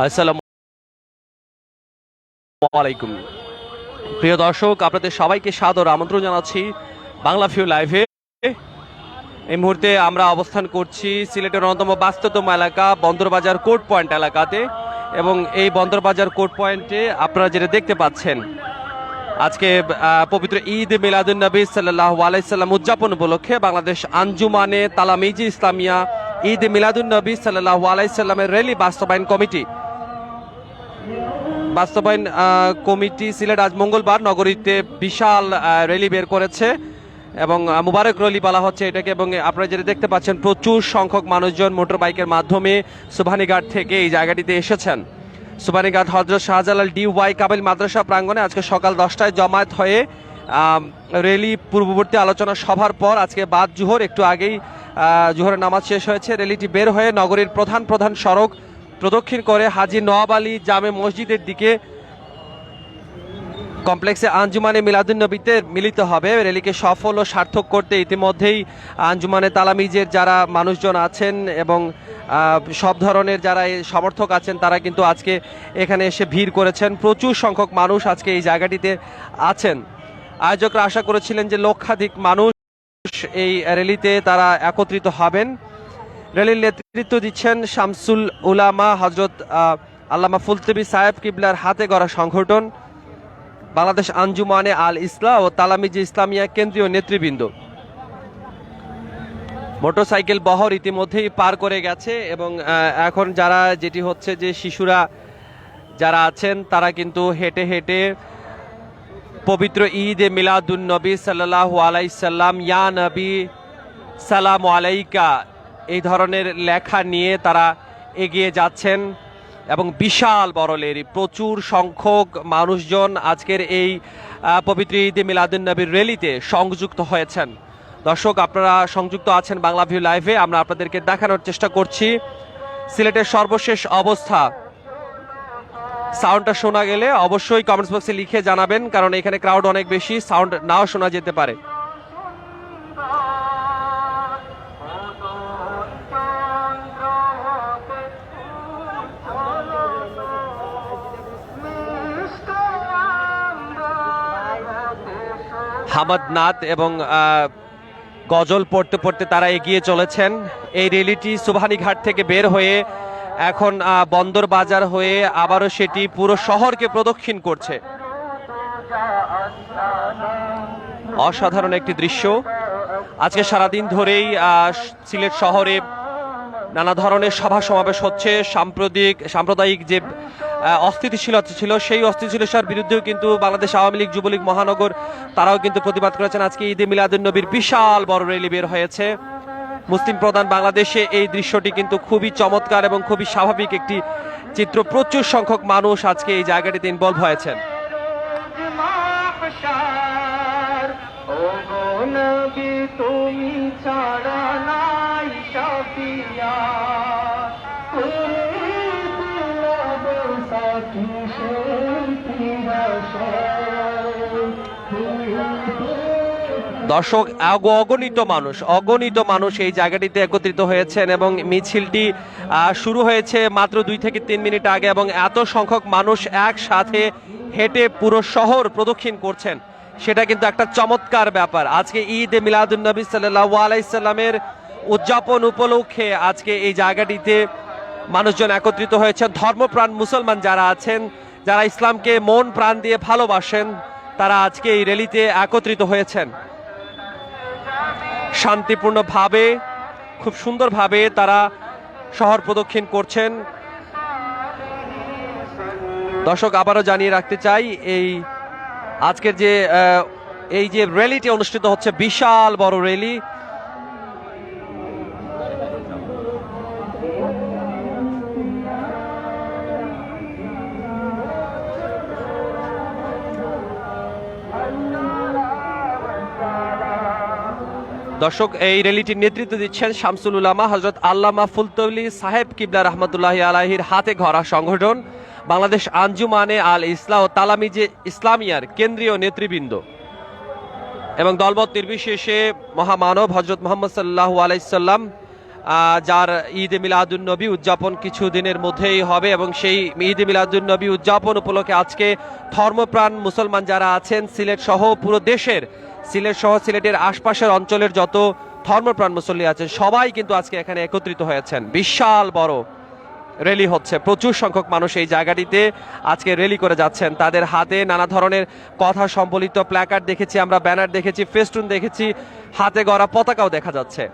আসসালামু আলাইকুম। প্রিয় দর্শক, আপনাদের সবাইকে সাদর আমন্ত্রণ জানাচ্ছি বাংলা ভিউ লাইভে। এই মুহূর্তে আমরা অবস্থান করছি সিলেটের অন্যতম ব্যস্ততম এলাকা বন্দরবাজার কোর্ট পয়েন্ট এলাকাতে, এবং এই বন্দরবাজার কোর্ট পয়েন্টে আপনারা যেটা দেখতে পাচ্ছেন, আজকে পবিত্র ঈদ মিলাদুন্নবী সাল্লাল্লাহু আলাইহি সাল্লাম উদযাপন উপলক্ষে বাংলাদেশ আঞ্জুমানে তালামিজি ইসলামিয়া ঈদ মিলাদুন্নবী সাল্লাল্লাহু আলাইহি সাল্লামের র্যালি বাস্তবায়ন কমিটি সিলেট আজ মঙ্গলবার নগরীতে বিশাল র্যালি বের করেছে এবং মুবারক র্যালি বলা হচ্ছে এটাকে। এবং আপনারা যেটা দেখতে পাচ্ছেন, প্রচুর সংখ্যক মানুষজন মোটর বাইকের মাধ্যমে সুবহানীঘাট থেকে এই জায়গাটিতে এসেছেন। সুবহানীঘাট হযরত শাহজালাল DY কামিল মাদ্রাসা প্রাঙ্গণে আজকে সকাল 10টায় জমায়েত হয়ে র্যালি পূর্ববর্তী আলোচনা সভার পর আজকে বাদ জোহর একটু আগেই জোহরের নামাজ শেষ হয়েছে। র্যালিটি বের হয়ে নগরীর প্রধান সড়ক প্রদক্ষিণ করে হাজী নওয়াব আলী জামে মসজিদের দিকে কমপ্লেক্সে আঞ্জুমানে মিলাদুন্নবীতে মিলিত হবে। র্যালিকে সফল ও সার্থক করতে ইতিমধ্যেই আঞ্জুমানে তালামিজের যারা মানুষজন আছেন এবং সব ধরনের যারা সমর্থক আছেন তারা কিন্তু আজকে এখানে এসে ভিড় করেছেন। প্রচুর সংখ্যক মানুষ আজকে এই জায়গাটিতে আছেন। আয়োজকরা আশা করেছিলেন যে লক্ষাধিক মানুষ এই র্যালিতে তারা একত্রিত হবেন। র্যালির নেতৃত্ব দিচ্ছেন শামসুল উলামা হযরত আল্লামা ফুলতবি সাহেব কিবলার হাতে গড়া সংগঠন বাংলাদেশ আঞ্জুমানে আল ইসলাহ ও তালামিজি ইসলামিয়া কেন্দ্রীয় নেতৃবৃন্দ। মোটরসাইকেল বহর ইতিমধ্যেই পার করে গেছে এবং এখন যেটি হচ্ছে যে শিশুরা যারা আছেন তারা কিন্তু হেঁটে হেঁটে পবিত্র ঈদ এ মিলাদুন্নবী সাল্লাল্লাহু আলাইহি সাল্লাম ইয়া নবী সালাম আলাইকা এই ধরনের লেখা নিয়ে তারা এগিয়ে যাচ্ছেন এবং বিশাল বড় র্যালি, প্রচুর সংখ্যক মানুষজন আজকের এই পবিত্র ঈদ এ মিলাদুন্নবীর র্যালিতে সংযুক্ত হয়েছেন। দর্শক, আপনারা সংযুক্ত আছেন বাংলা ভিউ লাইভে। আমরা আপনাদেরকে দেখানোর চেষ্টা করছি সিলেটের সর্বশেষ অবস্থা। সাউন্ডটা শোনা গেলে অবশ্যই কমেন্টস বক্সে লিখে জানাবেন, কারণ এখানে ক্রাউড অনেক বেশি, সাউন্ড নাও শোনা যেতে পারে। হামাদ নাত এবং গজল পড়তে পড়তে তারা এগিয়ে চলেছেন। এই র্যালিটি সুবহানীঘাট থেকে বের হয়ে এখন বন্দর বাজার হয়ে আবারও সেটি পুরো শহরকে প্রদক্ষিণ করছে। অসাধারণ একটি দৃশ্য। আজকে সারাদিন ধরেই সিলেট শহরে নানা ধরনের সভা সমাবেশ হচ্ছে। সাম্প্রদায়িক যে অস্থিতিশীলতা ছিল সেই অস্থিতিশীলতার বিরুদ্ধেও কিন্তু বাংলাদেশ আওয়ামী লীগ যুবলীগ মহানগর তারাও কিন্তু প্রতিবাদ করেছেন। আজকে ঈদে মিলাদুন্নবীর বিশাল বড় র্যালি বের হয়েছে মুসলিম প্রধান বাংলাদেশে। এই দৃশ্যটি কিন্তু খুবই চমৎকার এবং খুবই স্বাভাবিক একটি চিত্র। প্রচুর সংখ্যক মানুষ আজকে এই জায়গাটিতে ইনভলভ হয়েছেন। দর্শক, অগণিত মানুষ এই জায়গাটিতে একত্রিত হয়েছেন এবং মিছিলটি শুরু হয়েছে মাত্র 2 থেকে 3 মিনিট আগে, এবং এত সংখ্যক মানুষ একসাথে হেঁটে পুরো শহর প্রদক্ষিণ করছেন, সেটা কিন্তু একটা চমৎকার ব্যাপার। আজকে ঈদ এ মিলাদুন্নবী সাল্লাল্লাহু আলাইহি সাল্লামের উদযাপন উপলক্ষে আজকে এই জায়গাটিতে মানুষজন একত্রিত হয়েছেন। ধর্মপ্রাণ মুসলমান যারা আছেন, যারা ইসলামকে মন প্রাণ দিয়ে ভালোবাসেন, তারা আজকে এই র্যালিতে একত্রিত হয়েছেন। শান্তিপূর্ণভাবে, খুব সুন্দরভাবে তারা শহর প্রদক্ষিণ করছেন। দর্শক, আবারও জানিয়ে রাখতে চাই আজকের এই যে র্যালিটি অনুষ্ঠিত হচ্ছে, বিশাল বড় র্যালি। দর্শক, এই র্যালিটির নেতৃত্ব দিচ্ছেন শামসুল উলামা হযরত আল্লামা ফুলতবি সাহেব কিবলা রহমতুল্লাহি আলাইহির হাতে গড়া সংগঠন বাংলাদেশ আঞ্জুমানে আল ইসলাহ ও তালামিজে ইসলামিয়ার কেন্দ্রীয় নেতৃবৃন্দ এবং দলবত নির্বিশেষে মহামানব হযরত মুহাম্মদ সাল্লাল্লাহু আলাইহি সাল্লাম যার ঈদে মিলাদুন্নবী উদযাপন কিছুদিনের মধ্যেই হবে এবং সেই ঈদে মিলাদুন্নবী উদযাপন উপলক্ষে আজকে ধর্মপ্রাণ মুসলমান যারা আছেন সিলেট সহ পুরো দেশের, সিলেট সহ সিলেটের আশপাশের অঞ্চলের যত ধর্মপ্রাণ মুসল্লি আছেন সবাই কিন্তু আজকে এখানে একত্রিত হয়েছেন। বিশাল বড় র্যালি হচ্ছে, প্রচুর সংখ্যক মানুষ এই জায়গাটিতে আজকে র্যালি করে যাচ্ছেন। তাদের হাতে নানা ধরনের কথা সম্বলিত প্ল্যাকার্ড দেখেছি আমরা, ব্যানার দেখেছি, ফেস্টুন দেখেছি, হাতে গড়া পতাকাও দেখা যাচ্ছে।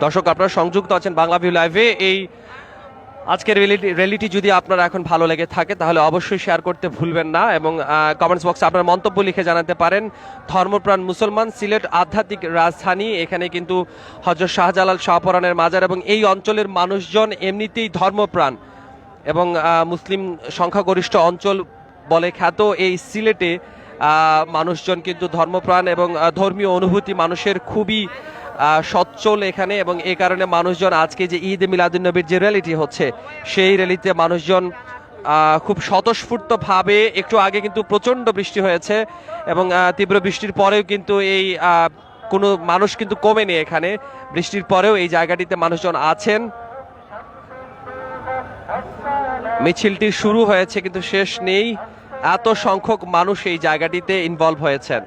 দর্শক আপনারা সংযুক্ত আছেন বাংলা ভিউ লাইভে। এই আজকের র্যালিটি যদি আপনার এখন ভালো লেগে থাকে তাহলে অবশ্যই শেয়ার করতে ভুলবেন না এবং কমেন্টস বক্সে আপনার মন্তব্য লিখে জানাতে পারেন। ধর্মপ্রাণ মুসলমান, সিলেট আধ্যাত্মিক রাজধানী, এখানে কিন্তু হযরত শাহজালাল শাহপরানের মাজার এবং এই অঞ্চলের মানুষজন এমনিতেই ধর্মপ্রাণ এবং মুসলিম সংখ্যাগরিষ্ঠ অঞ্চল বলে খ্যাত এই সিলেটে মানুষজন কিন্তু ধর্মপ্রাণ এবং ধর্মীয় অনুভূতি মানুষের খুবই সচ্ছল এখানে এবং এই কারণে মানুষজন আজকে যে ঈদ মিলাদুন্নবীর যে র্যালিটি হচ্ছে সেই র্যালিতে মানুষজন খুব স্বতঃস্ফূর্তভাবে, একটু আগে কিন্তু প্রচণ্ড বৃষ্টি হয়েছে এবং তীব্র বৃষ্টির পরেও কিন্তু এই কোনো মানুষ কিন্তু কমেনি এখানে, বৃষ্টির পরেও এই জায়গাটিতে মানুষজন আছেন। মিছিলটি শুরু হয়েছে কিন্তু শেষ নেই, এত সংখ্যক মানুষ এই জায়গাটিতে ইনভলভ হয়েছেন।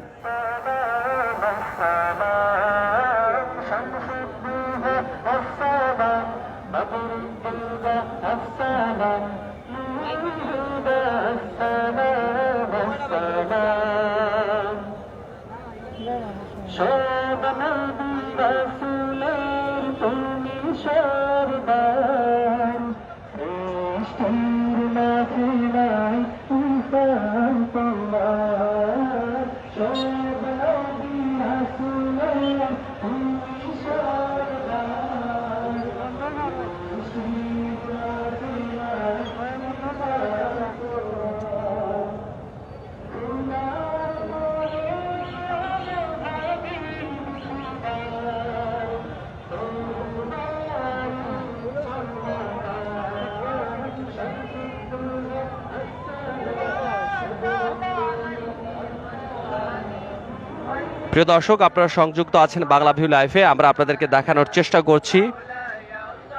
প্রিয় দর্শক আপনারা সংযুক্ত আছেন বাংলা ভিউ লাইভে। আমরা আপনাদেরকে দেখানোর চেষ্টা করছি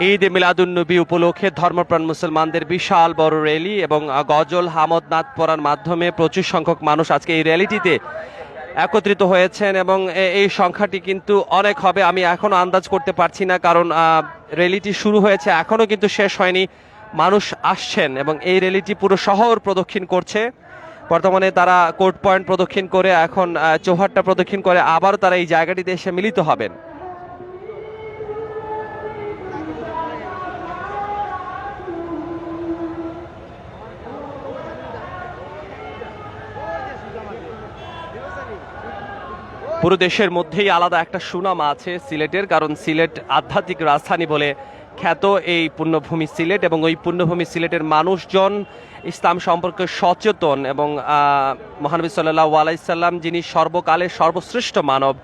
ঈদ মিলাদুন্নবী উপলক্ষে ধর্মপ্রাণ মুসলমানদের বিশাল বড় র্যালি এবং গজল হামদ নাদ পড়ার মাধ্যমে প্রচুর সংখ্যক মানুষ আজকে এই র্যালিটিতে একত্রিত হয়েছেন এবং এই সংখ্যাটি কিন্তু অনেক হবে, আমি এখনো আন্দাজ করতে পারছি না কারণ র্যালিটি শুরু হয়েছে এখনো কিন্তু শেষ হয়নি, মানুষ আসছেন এবং এই র্যালিটি পুরো শহর প্রদক্ষিণ করছে। বর্তমানে তারা কোর্ট পয়েন্ট প্রদক্ষিণ করে এখন চৌহাট্টা প্রদক্ষিণ করে আবার তারা এই জায়গাটিতে এসে মিলিত হবেন। পুরো দেশের মধ্যেই আলাদা একটা সুনাম আছে সিলেটের, কারণ সিলেট আধ্যাত্মিক রাজধানী বলে খ্যাত এই পুণ্যভূমি সিলেট এবং ওই পুণ্যভূমি সিলেটের মানুষজন ইসলাম সম্পর্কে সচেতন এবং মহানবী সাল্লাল্লাহু আলাইহি সাল্লাম যিনি সর্বকালের সর্বশ্রেষ্ঠ মানব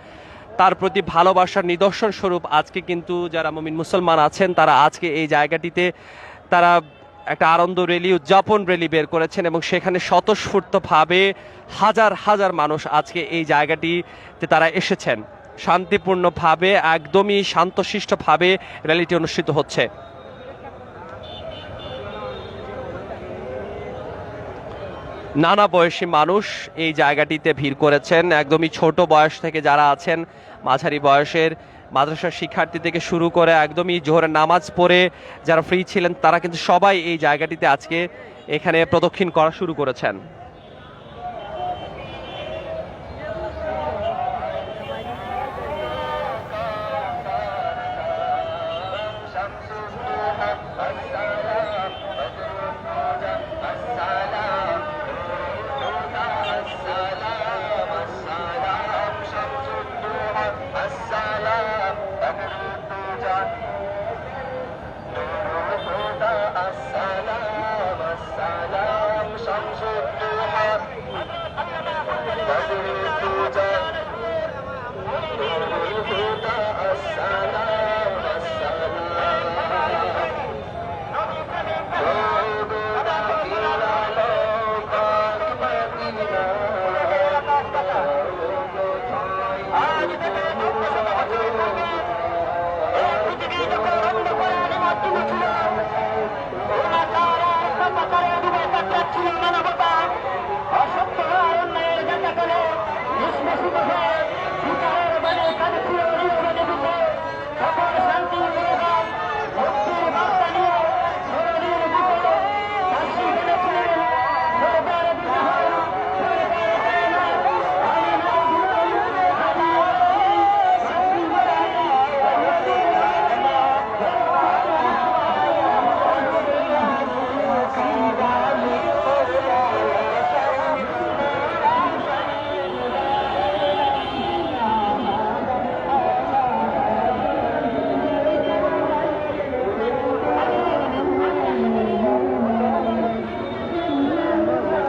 তার প্রতি ভালোবাসার নিদর্শন স্বরূপ আজকে কিন্তু যারা মুমিন মুসলমান আছেন তারা আজকে এই জায়গাটিতে তারা একটা আনন্দ র্যালি, উদযাপন র্যালি বের করেছেন এবং সেখানে স্বতঃস্ফূর্তভাবে হাজার হাজার মানুষ আজকে এই জায়গাটিতে তারা এসেছেন। শান্তিপূর্ণভাবে একদমই শান্তশিষ্টভাবে র্যালিটি অনুষ্ঠিত হচ্ছে। নানা বয়সী মানুষ এই জায়গাটিতে ভিড় করেছেন, একদমই ছোট বয়স থেকে যারা আছেন, মাঝারি বয়সের মাদ্রাসার শিক্ষার্থী থেকে শুরু করে একদমই জোহরের নামাজ পড়ে যারা ফ্রি ছিলেন তারা কিন্তু সবাই এই জায়গাটিতে আজকে এখানে প্রদক্ষিণ করা শুরু করেছেন।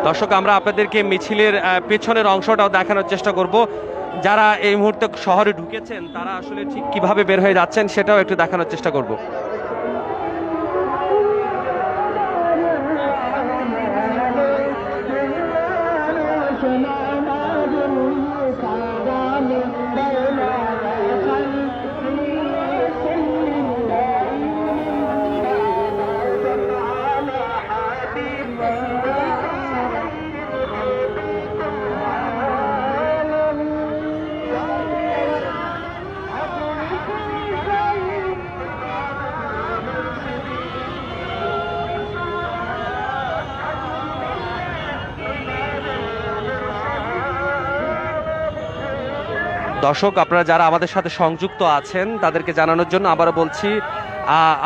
দর্শক, আমরা আপনাদেরকে মিছিলের পেছনের অংশটাও দেখানোর চেষ্টা করব। যারা এই মুহূর্তে শহরে ঢুকেছেন তারা আসলে ঠিক কিভাবে বের হয়ে যাচ্ছেন সেটাও একটু দেখানোর চেষ্টা করব। দর্শক, আপনারা যারা আমাদের সাথে সংযুক্ত আছেন তাদেরকে জানানোর জন্য আবারও বলছি,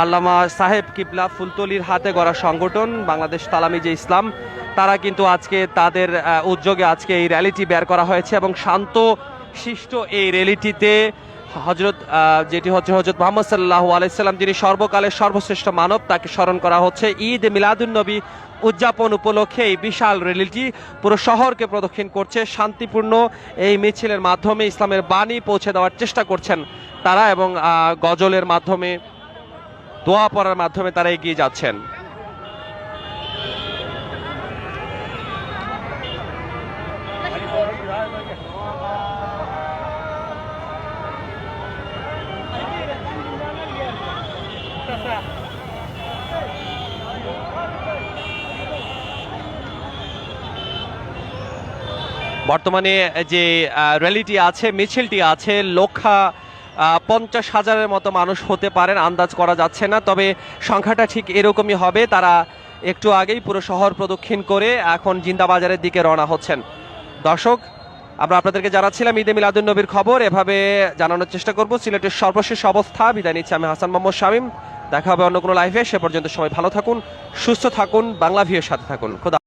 আল্লামা সাহেব কিবলা ফুলতলির হাতে গড়া সংগঠন বাংলাদেশ তালামিজে ইসলাম, তারা কিন্তু আজকে তাদের উদ্যোগে আজকে এই র্যালিটি বের করা হয়েছে এবং শান্ত শিষ্ট এই র্যালিটিতে যেটি হচ্ছে হযরত মুহাম্মদ সাল্লাল্লাহু আলাইহি সাল্লাম, যিনি সর্বকালের সর্বশ্রেষ্ঠ মানব, তাকে স্মরণ করা হচ্ছে। ঈদ মিলাদুন্নবী উদযাপন উপলক্ষে এই বিশাল র্যালিটি পুরো শহরকে প্রদক্ষিণ করছে। শান্তিপূর্ণ এই মিছিলের মাধ্যমে ইসলামের বাণী পৌঁছে দেওয়ার চেষ্টা করছেন তারা এবং গজলের মাধ্যমে, দোয়া পড়ার মাধ্যমে তারা এগিয়ে যাচ্ছেন। বর্তমানে যে র্যালিটি আছে, মিছিলটি আছে, 50,000-এর মতো মানুষ হতে পারেন, আন্দাজ করা যাচ্ছে না, তবে সংখ্যাটা ঠিক এরকমই হবে। তারা একটু আগেই পুরো শহর প্রদক্ষিণ করে এখন জিন্দাবাজারের দিকে রওনা হচ্ছেন। দর্শক, আমরা আপনাদেরকে জানাচ্ছিলাম ঈদে মিলাদুন্নবীর খবর, এভাবে জানানোর চেষ্টা করব সিলেটের সর্বশেষ অবস্থা। বিদায় নিচ্ছি আমি হাসান মোহাম্মদ শামীম। দেখা হবে অন্য কোনো লাইভে। সে পর্যন্ত সবাই ভালো থাকুন, সুস্থ থাকুন, বাংলা ভিউয়ের সাথে থাকুন। খোদা।